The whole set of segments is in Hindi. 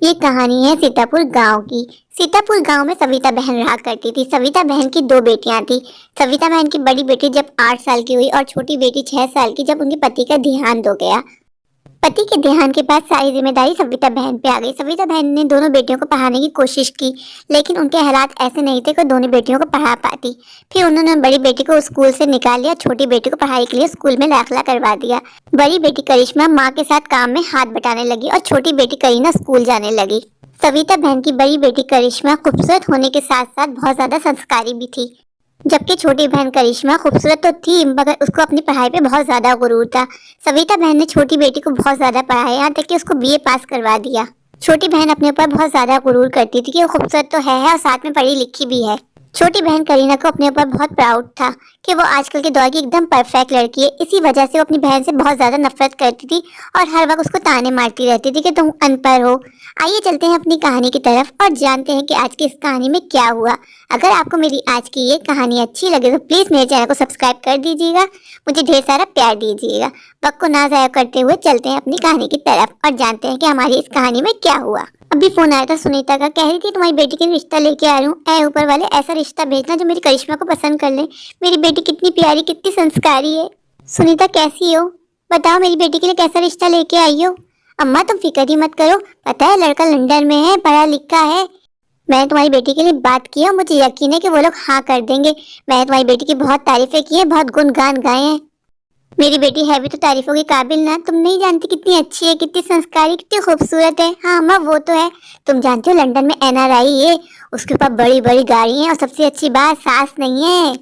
ये कहानी है सीतापुर गांव की। सीतापुर गांव में सविता बहन रहा करती थी। सविता बहन की दो बेटियां थी। सविता बहन की बड़ी बेटी जब 8 साल की हुई और छोटी बेटी 6 साल की जब उनके पति का देहांत हो गया। पति के देहांत के बाद सारी जिम्मेदारी सविता बहन पे आ गई। सविता बहन ने दोनों बेटियों को पढ़ाने की कोशिश की, लेकिन उनके हालात ऐसे नहीं थे कि दोनों बेटियों को पढ़ा पाती। फिर उन्होंने बड़ी बेटी को स्कूल से निकाल लिया, छोटी बेटी को पढ़ाई के लिए स्कूल में दाखिला करवा दिया। बड़ी बेटी करिश्मा माँ के साथ काम में हाथ बटाने लगी और छोटी बेटी करीना स्कूल जाने लगी। सविता बहन की बड़ी बेटी करिश्मा खूबसूरत होने के साथ साथ बहुत ज्यादा संस्कारी भी थी, जबकि छोटी बहन करिश्मा खूबसूरत तो थी मगर उसको अपनी पढ़ाई पे बहुत ज्यादा गुरूर था। सविता बहन ने छोटी बेटी को बहुत ज्यादा पढ़ाया, यहाँ तक कि उसको बीए पास करवा दिया। छोटी बहन अपने ऊपर बहुत ज्यादा गुरूर करती थी कि वो खूबसूरत तो है और साथ में पढ़ी लिखी भी है। छोटी बहन करीना को अपने ऊपर बहुत प्राउड था कि वो आजकल के दौर की एकदम परफेक्ट लड़की है। इसी वजह से वो अपनी बहन से बहुत ज्यादा नफरत करती थी और हर वक्त उसको ताने मारती रहती थी कि तुम अनपढ़ हो। आइए चलते हैं अपनी कहानी की तरफ और जानते हैं कि आज की इस कहानी में क्या हुआ। अगर आपको मेरी आज की ये कहानी अच्छी लगे तो प्लीज मेरे चैनल को सब्सक्राइब कर दीजिएगा, मुझे ढेर सारा प्यार दीजिएगा। वक्त को ना जाया करते हुए चलते हैं अपनी कहानी की तरफ और जानते हैं कि हमारी इस कहानी में क्या हुआ। अभी फोन आया था सुनीता का, कह रही थी तुम्हारी बेटी के लिए रिश्ता लेके आ रही हूँ। ऐ ऊपर वाले ऐसा रिश्ता भेजना जो मेरी करिश्मा को पसंद कर ले। मेरी बेटी कितनी प्यारी कितनी संस्कारी है। सुनीता कैसी हो, बताओ मेरी बेटी के लिए कैसा रिश्ता लेके आई हो। अम्मा तुम फिक्र ही मत करो, पता है लड़का लंदन में है, पढ़ा लिखा है। मैंने तुम्हारी बेटी के लिए बात की है, मुझे यकीन है कि वो लोग हाँ कर देंगे। मैंने तुम्हारी बेटी की बहुत तारीफें की है, बहुत गुणगान गाए हैं। मेरी बेटी है भी तो तारीफों के काबिल ना, तुम नहीं जानती कितनी अच्छी है, कितनी संस्कारी, कितनी खूबसूरत है। हाँ अम्मा वो तो है, तुम जानते हो लंदन में एनआरआई है, उसके पास बड़ी बड़ी गाड़ी है और सबसे अच्छी बात सास नहीं है।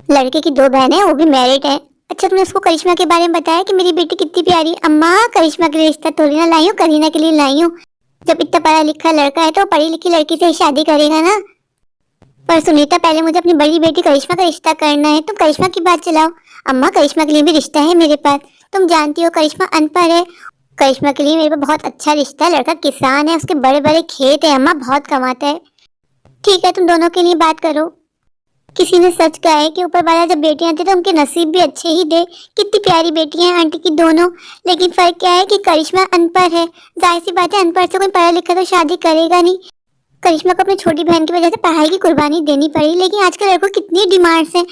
लड़के की 2 बहनें वो भी मैरिड है। अच्छा तुमने उसको करिश्मा के बारे में बताया कि मेरी बेटी कितनी प्यारी। अम्मा करिश्मा के लिए रिश्ता थोड़ी ना लाई हूँ, करीना के लिए लाई हूँ। जब इतना पढ़ा लिखा लड़का है तो पढ़ी लिखी लड़की से ही शादी करेगा ना। पर सुनीता पहले मुझे अपनी बड़ी बेटी करिश्मा का रिश्ता करना है, तुम करिश्मा की बात चलाओ। अम्मा करिश्मा के लिए भी रिश्ता है मेरे पास, तुम जानती हो करिश्मा अनपढ़ है। करिश्मा के लिए मेरे पास बहुत अच्छा रिश्ता है, लड़का किसान है, उसके बड़े बड़े खेत है अम्मा, बहुत कमाता है। ठीक है तुम दोनों के लिए बात करो। किसी ने सच कहा है कि ऊपर वाला जब बेटियां थे तो उनके नसीब भी अच्छे ही दे। कितनी प्यारी बेटियां हैं आंटी की दोनों, लेकिन फर्क क्या है कि करिश्मा अनपढ़ है। जाहिर सी बात है अनपढ़ से कोई पढ़ा लिखा तो शादी करेगा नहीं। करिश्मा को अपनी छोटी बहन की वजह से पढ़ाई की कुर्बानी देनी पड़ी, लेकिन आजकल लड़कों की कितनी डिमांड्स हैं।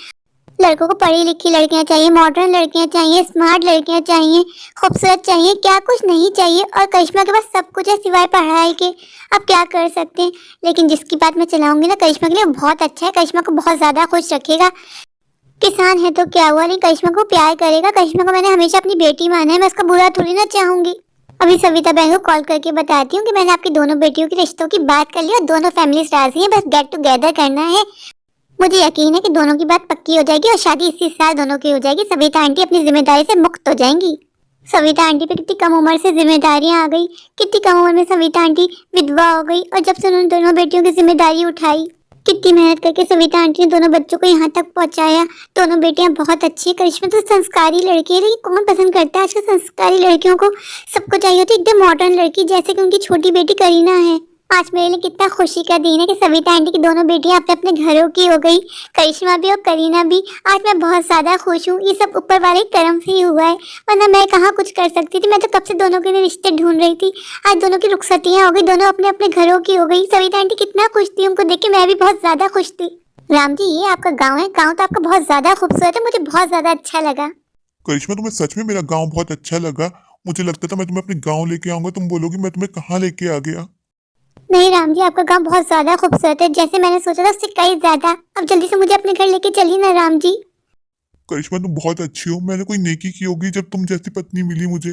लड़कों को पढ़ी लिखी लड़कियां चाहिए, मॉडर्न लड़कियां चाहिए, स्मार्ट लड़कियां चाहिए, खूबसूरत चाहिए, क्या कुछ नहीं चाहिए। और करिश्मा के पास सब कुछ है सिवाय पढ़ाई के। अब क्या कर सकते हैं, लेकिन जिसकी बात मैं चलाऊंगी ना करिश्मा के लिए बहुत अच्छा है, करिश्मा को बहुत ज्यादा खुश रखेगा। किसान है तो क्या हुआ, नहीं करिश्मा को प्यार करेगा। करिश्मा को मैंने हमेशा अपनी बेटी माना है, मैं उसका बुरा थोड़ी ना चाहूंगी। अभी सविता बहन को कॉल करके बताती हूँ कि मैंने आपकी दोनों बेटियों के रिश्तों की बात कर ली और दोनों फैमिली राजी हैं, बस गेट टुगेदर करना है। मुझे यकीन है कि दोनों की बात पक्की हो जाएगी और शादी इसी साल दोनों की हो जाएगी। सविता आंटी अपनी जिम्मेदारी से मुक्त हो जाएंगी। सविता आंटी पे कितनी कम उम्र से जिम्मेदारियां आ गई, कितनी कम उम्र में सविता आंटी विधवा हो गई और जब से उन्होंने दोनों बेटियों की जिम्मेदारी उठाई, कितनी मेहनत करके सविता आंटी ने दोनों बच्चों को यहाँ तक पहुँचाया। दोनों बेटियां बहुत अच्छी है। करिश्मा तो संस्कारी लड़की है, लेकिन कौन पसंद करता है आजकल संस्कारी लड़कियों को। सबको चाहिए होती है एकदम मॉडर्न लड़की, जैसे कि उनकी छोटी बेटी करीना है। आज मेरे लिए कितना खुशी का दिन है कि सविता आंटी की दोनों बेटियां अपने अपने घरों की हो गई, करिश्मा भी और करीना भी। आज मैं बहुत ज्यादा खुश हूँ, ये सब ऊपर वाले कर्म से ही हुआ है, वरना मैं कहाँ कुछ कर सकती थी। मैं तो कब से दोनों के लिए रिश्ते ढूंढ रही थी। आज दोनों की रुखसतियाँ हो गई, दोनों अपने अपने घरों की हो गई। सविता आंटी कितना खुश थी, उनको देख के मैं भी बहुत ज्यादा खुश थी। राम जी ये आपका गाँव है, गाँव तो आपका बहुत ज्यादा खूबसूरत है, मुझे बहुत ज्यादा अच्छा लगा। करिश्मा तुम्हें सच में मेरा गांव बहुत अच्छा लगा। मुझे लगता था मैं तुम्हें अपने गांव लेके आऊंगा, तुम बोलोगी मैं तुम्हें कहाँ लेके आ गया। नहीं राम जी आपका गांव बहुत ज्यादा खूबसूरत है, जैसे मैंने सोचा था उससे कई ज्यादा। अब जल्दी से मुझे अपने घर लेके चलिए ना राम जी। करिश्मा तुम बहुत अच्छी हो, मैंने कोई नेकी की होगी जब तुम जैसी पत्नी मिली मुझे।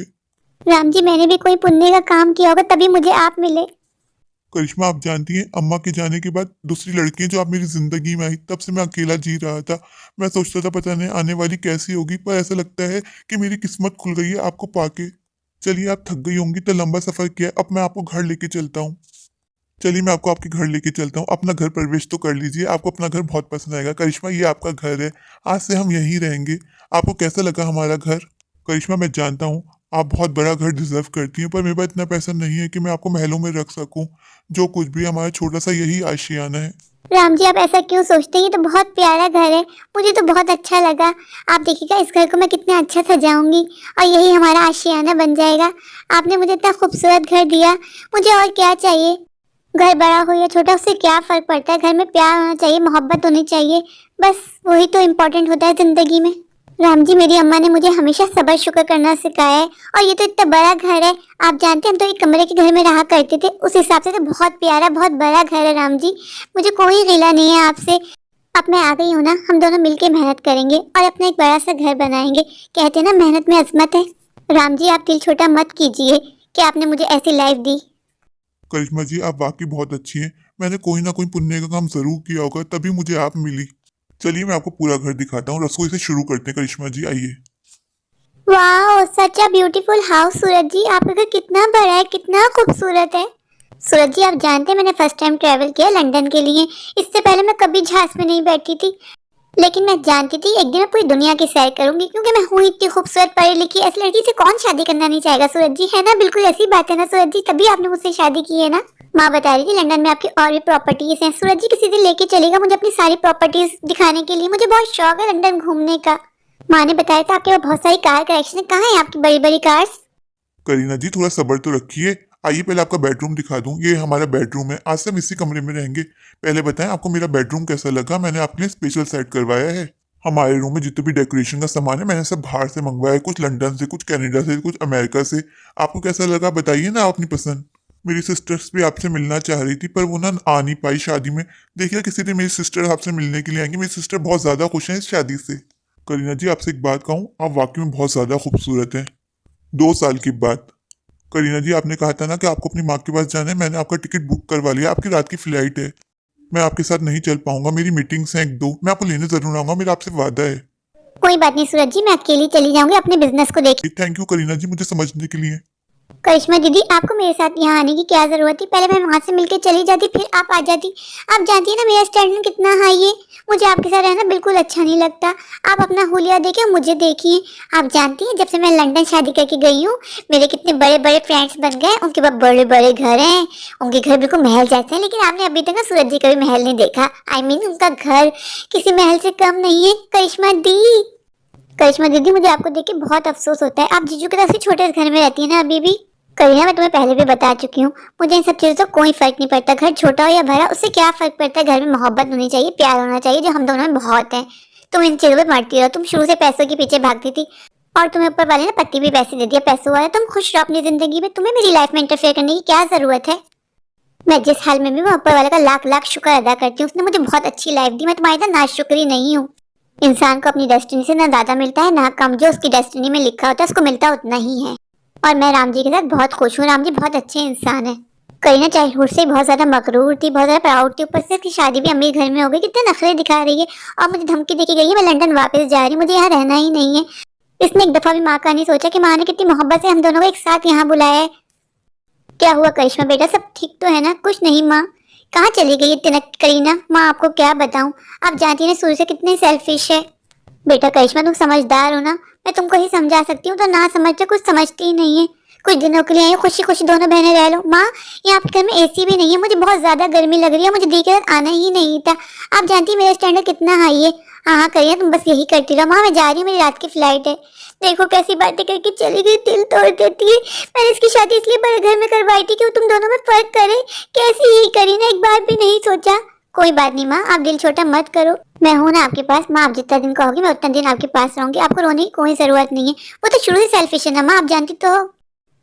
राम जी मैंने भी कोई पुण्य का काम किया होगा तभी मुझे आप मिले। करिश्मा आप जानती हैं अम्मा के जाने के बाद दूसरी लड़कियां जो आप मेरी जिंदगी में आई, तब से मैं अकेला जी रहा था। मैं सोचता था पता नहीं आने वाली कैसी होगी, पर ऐसा लगता है कि मेरी किस्मत खुल गई है आपको पाके। चलिए आप थक गई होंगी तो लंबा सफर किया है, अब मैं आपको घर लेके चलता हूँ। चलिए मैं आपको आपके घर लेके चलता हूँ, अपना घर प्रवेश तो कर लीजिए, आपको अपना घर बहुत पसंद आएगा। करिश्मा ये आपका घर है, आज से हम यहीं रहेंगे। आपको कैसा लगा हमारा घर। करिश्मा मैं जानता हूँ आप बहुत बड़ा घर डिजर्व करती हैं, पर मेरे पास इतना पैसा नहीं है कि मैं आपको महलों में रख सकूं। जो कुछ भी हमारा छोटा सा यही आशियाना है। राम जी आप ऐसा क्यों सोचते हैं? ये तो बहुत प्यारा घर है, मुझे तो बहुत अच्छा लगा। आप देखिएगा इस घर को मैं कितना अच्छा सजाऊंगी और यही हमारा आशियाना बन जाएगा। आपने मुझे इतना खूबसूरत घर दिया, मुझे और क्या चाहिए? घर बड़ा हो या छोटा उससे क्या फर्क पड़ता है? घर में प्यार होना चाहिए, मोहब्बत होनी चाहिए, बस वही तो इम्पोर्टेंट होता है जिंदगी में। राम जी मेरी अम्मा ने मुझे हमेशा सब्र शुक्र करना सिखाया है और ये तो इतना बड़ा घर है। आप जानते हैं हम तो एक कमरे के घर में रहा करते थे, उस हिसाब से तो बहुत प्यारा बहुत बड़ा घर है राम जी। मुझे कोई गिला नहीं है आपसे। अब मैं आ गई हूँ ना, हम दोनों मिलके मेहनत करेंगे और अपना एक बड़ा सा घर बनाएंगे। कहते हैं ना मेहनत में अजमत है। राम जी आप दिल छोटा मत कीजिए कि आपने मुझे ऐसी लाइफ दी। करिश्मा जी आप वाकई बहुत अच्छी हैं। मैंने कोई ना कोई पुण्य का काम जरूर किया होगा तभी मुझे आप मिली। चलिए मैं आपको पूरा घर दिखाता हूँ। रसोई से शुरू करते हैं। करिश्मा जी आइए। वाह सच अ ब्यूटीफुल हाउस। सूरज जी आपका घर कितना बड़ा है, कितना खूबसूरत है। सूरज जी आप जानते हैं मैंने फर्स्ट टाइम ट्रैवल किया लंदन के लिए। इससे पहले मैं कभी जहाज में नहीं बैठी थी, लेकिन मैं जानती थी एक दिन मैं पूरी दुनिया की सैर करूंगी, क्योंकि मैं हूँ इतनी खूबसूरत पढ़ी लिखी। ऐसी लड़की से कौन शादी करना नहीं चाहेगा सूरज जी, है ना? बिल्कुल ऐसी बात है ना सूरज जी, तभी आपने मुझसे शादी की है ना। माँ बता रही थी लंदन में आपकी और भी प्रॉपर्टीज हैं। सूरज जी किसी दिन लेके चलेगा मुझे अपनी सारी प्रॉपर्टीज दिखाने के लिए, मुझे बहुत शौक है लंदन घूमने का। माँ ने बताया था आपके पास बहुत सारी कार कलेक्शन है, कहाँ है आपकी बड़ी बड़ी कार्स? करीना जी थोड़ा सब्र तो रखिए। आइए पहले आपका बेडरूम दिखा दूं। ये हमारा बेडरूम है। आज से हम इसी कमरे में रहेंगे। पहले बताएं आपको मेरा बेडरूम कैसा लगा। मैंने आपके लिए स्पेशल सेट करवाया है। हमारे रूम में जितने भी डेकोरेशन का सामान है मैंने सब बाहर से मंगवाया है। कुछ लंदन से, कुछ कनाडा से, कुछ अमेरिका से। आपको कैसा लगा बताइए ना अपनी पसंद। मेरी सिस्टर्स भी आपसे मिलना चाह रही थी पर वो ना आ नहीं पाई शादी में। देखिए किसी दिन मेरी सिस्टर आपसे मिलने के लिए आएंगी। मेरी सिस्टर बहुत ज्यादा खुश है इस शादी से। करीना जी आपसे एक बात कहूँ, आप वाकई में बहुत ज्यादा खूबसूरत हैं। 2 साल की बात। करीना जी आपने कहा था ना कि आपको अपनी माँ के पास जाना है। मैंने आपका टिकट बुक करवा लिया। आपकी रात की फ्लाइट है। मैं आपके साथ नहीं चल पाऊंगा, मेरी मीटिंग्स हैं 1-2। मैं आपको लेने जरूर आऊंगा, मेरा आपसे वादा है। कोई बात नहीं सूरज जी, मैं अकेली चली जाऊंगी अपने बिजनेस को देख। थैंक यू करीना जी मुझे समझने के लिए। करिश्मा दीदी आपको मेरे साथ यहाँ आने की क्या जरूरत थी? पहले मैं वहां से मिलके चली जाती, फिर आप आ जाती। आप जानती है ना मेरा स्टैंडर्ड कितना हाई है, मुझे आपके साथ रहना बिल्कुल अच्छा नहीं लगता। आप अपना हुलिया देखिए, मुझे देखिए। आप जानती हैं जब से मैं लंदन शादी करके गई हूँ मेरे कितने बड़े बड़े फ्रेंड्स बन गए। उनके पास बड़े बड़े घर हैं, उनके घर बिल्कुल महल जैसे हैं, लेकिन आपने अभी तक ना सूरज जी का भी महल नहीं देखा। आई मीन उनका घर किसी महल से कम नहीं है। करिश्मा दी, करिश्मा दीदी मुझे आपको देख के बहुत अफसोस होता है। आप जीजू के तरफ से छोटे घर में रहती है ना अभी भी। करीना मैं तुम्हें पहले भी बता चुकी हूँ, मुझे इन सब चीजों से कोई फर्क नहीं पड़ता। घर छोटा हो या बड़ा उससे क्या फर्क पड़ता है? घर में मोहब्बत होनी चाहिए, प्यार होना चाहिए, जो हम दोनों में बहुत है। तुम इन चीजों पे मरती रहो। तुम शुरू से पैसों के पीछे भागती थी और तुम्हें ऊपर वाले ने पति भी पैसे दे दिया, पैसों वाले। तुम खुश रहो अपनी जिंदगी में, तुम्हें मेरी लाइफ में इंटरफेयर करने की क्या जरूरत है? मैं जिस हाल में भी मैं ऊपर वाले का लाख लाख शुक्र अदा करती हूँ। उसने मुझे बहुत अच्छी लाइफ दी, मैं तुम्हारी तरह नाशुक्री नहीं हूँ। इंसान को अपनी डेस्टिनी से ना ज्यादा मिलता है ना कम। जो उसकी डेस्टिनी में लिखा होता है उसको मिलता उतना ही है। और मैं राम जी के साथ बहुत खुश हूँ। राम जी बहुत अच्छे इंसान है। करीना चाइल्डहुड से बहुत ज्यादा मकरूर थी, बहुत ज्यादा प्राउड थी, ऊपर से इसकी शादी भी अमीर घर में हो गई। कितने नखरे दिखा रही है और मुझे धमकी देके गई है मैं लंदन वापस जा रही हूँ, मुझे यहाँ रहना ही नहीं है। इसने एक दफा भी माँ का नहीं सोचा कि माँ ने कितनी मोहब्बत से हम दोनों को एक साथ यहाँ बुलाया है। क्या हुआ करिश्मा बेटा, सब ठीक तो है ना? कुछ नहीं माँ, कहाँ चली गई इतनी करीना? माँ आपको क्या बताऊँ, आप जानती हैं सूर्य से कितनी सेल्फिश है। बेटा करिश्मा तुम समझदार हो ना, मैं तुमको ही समझा सकती हूँ, तो ना समझते कुछ समझती ही नहीं है। कुछ दिनों के लिए आई खुशी खुशी दोनों बहनें रह लो। माँ यहाँ आपके घर में एसी भी नहीं है, मुझे बहुत ज्यादा गर्मी लग रही है, मुझे दी के साथ आना ही नहीं था। आप जानती है मेरा स्टैंडर्ड कितना हाई है। हाँ हाँ करिए तुम बस यही करती रहो। माँ मैं जा रही हूँ, मेरी रात की फ्लाइट है। देखो कैसी बातें करके चली गई, दिल तोड़ देती है। मैंने इसकी शादी इसलिए बड़े घर में करवाई थी कि वो तुम दोनों में फर्क करे। कैसी ही करी ना, एक बार भी नहीं सोचा। कोई बात नहीं माँ, आप दिल छोटा मत करो, मैं हूँ ना आपके पास। माँ आप जितना दिन कहोगी मैं उतना दिन आपके पास रहूंगी, आपको रोने की कोई जरूरत नहीं है। वो तो शुरू से सेल्फिश है ना माँ, आप जानती तो हो।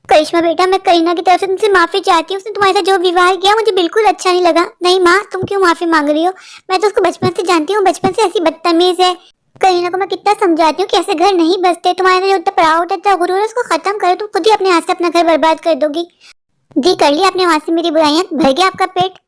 करिश्मा बेटा मैं करीना की तरफ से तुमसे माफी चाहती हूँ। उसने तुम्हारे साथ जो विवाह किया मुझे बिल्कुल अच्छा नहीं लगा। नहीं माँ तुम क्यों माफी मांग रही हो? मैं तो उसको बचपन से जानती हूँ, बचपन से ऐसी बदतमीज है। करीना को मैं कितना समझाती हूँ कि ऐसे घर नहीं बसते। तुम्हारे जो इतना प्राउड है, इतना गुरूर है, उसको खत्म करो। तुम खुद ही अपने हाथ से अपना घर बर्बाद कर दोगी। दी कर ली आपने वहां से मेरी बुराइयां, भर गया आपका पेट।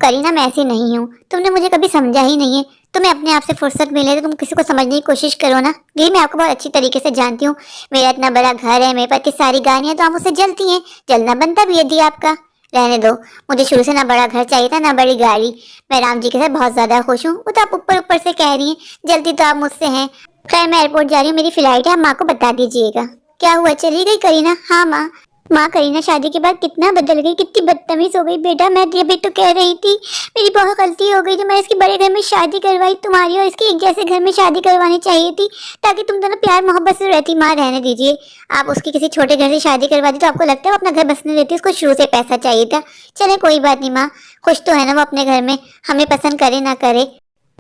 करीना मैं ऐसी नहीं हूँ, तुमने मुझे कभी समझा ही नहीं है। तुम्हें अपने आप से फुर्सत मिले तो तुम किसी को समझने की कोशिश करो ना। दी मैं आपको बहुत अच्छी तरीके से जानती हूँ। मेरा इतना बड़ा घर है, मेरे पास इतनी सारी गाड़ियाँ, तो आप मुझसे जलती हैं। जलना बनता भी है दी आपका। रहने दो, मुझे शुरू से ना बड़ा घर चाहिए था ना बड़ी गाड़ी। मैं राम जी के साथ बहुत ज्यादा खुश हूँ। वो तो आप ऊपर ऊपर से कह रही हैं, जल्दी तो आप मुझसे हैं। खैर मैं एयरपोर्ट जा रही हूँ, मेरी फ्लाइट है, आप माँ को बता दीजिएगा। क्या हुआ चली गई करीना? हाँ माँ। माँ करीना शादी के बाद कितना बदल गई, कितनी बदतमीज हो गई। बेटा मैं ये तो कह रही थी मेरी बहुत गलती हो गई जो मैं इसकी बड़े घर में शादी करवाई, तुम्हारी और इसकी एक जैसे घर में शादी करवानी चाहिए थी ताकि तुम दोनों प्यार मोहब्बत से रहती। माँ रहने दीजिए, आप उसकी किसी छोटे घर से शादी करवा दी तो आपको लगता है वो अपना घर बसने देती, उसको शुरू से पैसा चाहिए था। चले कोई बात नहीं माँ, खुश तो है ना वो अपने घर में, हमें पसंद करे ना करे।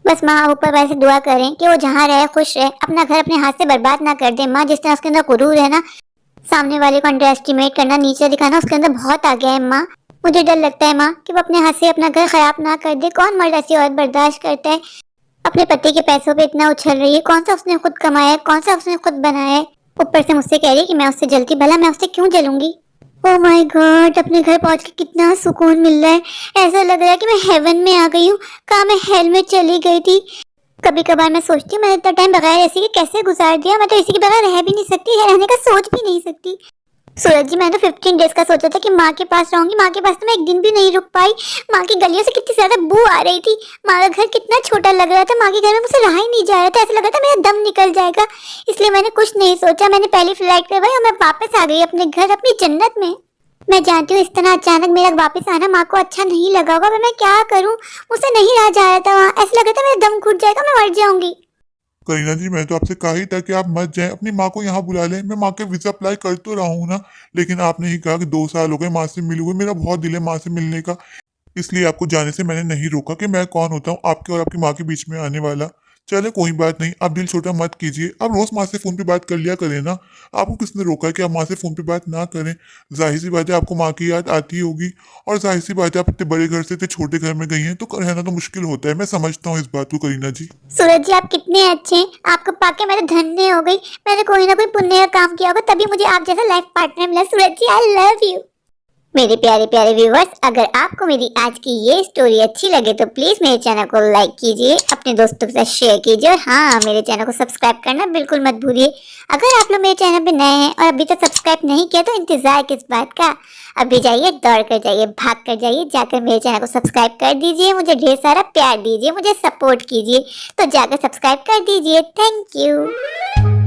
बस माँ आप ऊपर वाले से दुआ करें कि वो जहाँ रहे खुश रहे, अपना घर अपने हाथ से बर्बाद ना कर दे। माँ जिस तरह उसके अंदर गुरूर है ना, सामने वाले को अंडर एस्टिमेट करना, नीचे दिखाना, उसके अंदर बहुत आ गया है माँ। मुझे डर लगता है माँ कि वो अपने हाथ से अपना घर खराब ना कर दे। कौन मर्द ऐसी औरत बर्दाश्त करता है? अपने पति के पैसों पे इतना उछल रही है, कौन सा उसने खुद कमाया है, कौन सा उसने खुद बनाया है। ऊपर से मुझसे कह रही है कि मैं उससे जलती, भला मैं उससे क्यों जलूंगी। ओह माय गॉड, अपने घर पहुंच के कितना सुकून मिल रहा है। ऐसा लग रहा है कि मैं हेवन में आ गई हूँ, कहाँ मैं हेल में चली गई थी। कभी कभार मैं सोचती हूँ मैंने इतना टाइम बगैर एसी के कैसे गुजार दिया। मैं तो इसी के बगैर रह भी नहीं सकती, रहने का सोच भी नहीं सकती। सूरज जी मैंने तो 15 डेज का सोचा था कि माँ के पास रहूंगी, माँ के पास तो मैं एक दिन भी नहीं रुक पाई। माँ की गलियों से कितनी ज्यादा बू आ रही थी, माँ का घर कितना छोटा लग रहा था, माँ के घर में मुझसे रहा ही नहीं जा रहा था, ऐसा लग रहा था मेरा दम निकल जाएगा। इसलिए मैंने कुछ नहीं सोचा, मैंने पहली फ्लाइट करवाई और मैं वापस आ गई अपने घर, अपनी जन्नत में। मैं जानती हूँ इस तरह अचानक मेरा वापस आना माँ को अच्छा नहीं लगा होगा, पर मैं क्या करूँ, मुझसे नहीं रहा जा रहा था वहाँ। ऐसा लग रहा था मेरा दम घुट जाएगा, मैं मर जाऊंगी। करीना जी मैं तो आपसे कहा ही था कि आप मत जाएं, अपनी माँ को यहाँ बुला लें। मैं माँ के वीजा अप्लाई कर तो रहा हूँ ना, लेकिन आपने ही कहा कि 2 साल हो गए माँ से मिले हुए, मेरा बहुत दिल है माँ से मिलने का। इसलिए आपको जाने से मैंने नहीं रोका कि मैं कौन होता हूँ आपके और आपकी माँ के बीच में आने वाला। चले कोई बात नहीं, आप दिल छोटा मत कीजिए, आप रोज माँ से फोन पे बात कर लिया करें ना। आपको किसने रोका है कि आप माँ से फोन पे बात ना करें? जाहिर सी बात है आपको माँ की याद आती होगी, और जाहिर सी बात है आप इतने बड़े घर से इतने छोटे घर में गई हैं तो रहना तो मुश्किल होता है। मैं समझता हूँ इस बात को करीना जी। सूरज जी आप कितने अच्छे हैं, आपको पाके मैं तो धन्य हो गई। मैंने कोई ना कोई पुण्य का काम किया होगा तभी मुझे आप जैसा लाइफ पार्टनर मिला। सूरज जी आई लव यू। मेरे प्यारे प्यारे व्यूवर्स, अगर आपको मेरी आज की ये स्टोरी अच्छी लगे तो प्लीज मेरे चैनल को लाइक कीजिए, अपने दोस्तों के साथ शेयर कीजिए, और हाँ मेरे चैनल को सब्सक्राइब करना बिल्कुल मत भूलिए। अगर आप लोग मेरे चैनल पे नए हैं और अभी तक सब्सक्राइब नहीं किया तो इंतजार किस बात का, अभी जाइए, दौड़ कर जाइए, भाग कर जाइए, जाकर मेरे चैनल को सब्सक्राइब कर दीजिए, मुझे ढेर सारा प्यार दीजिए, मुझे सपोर्ट कीजिए, तो जाकर सब्सक्राइब कर दीजिए। Thank you.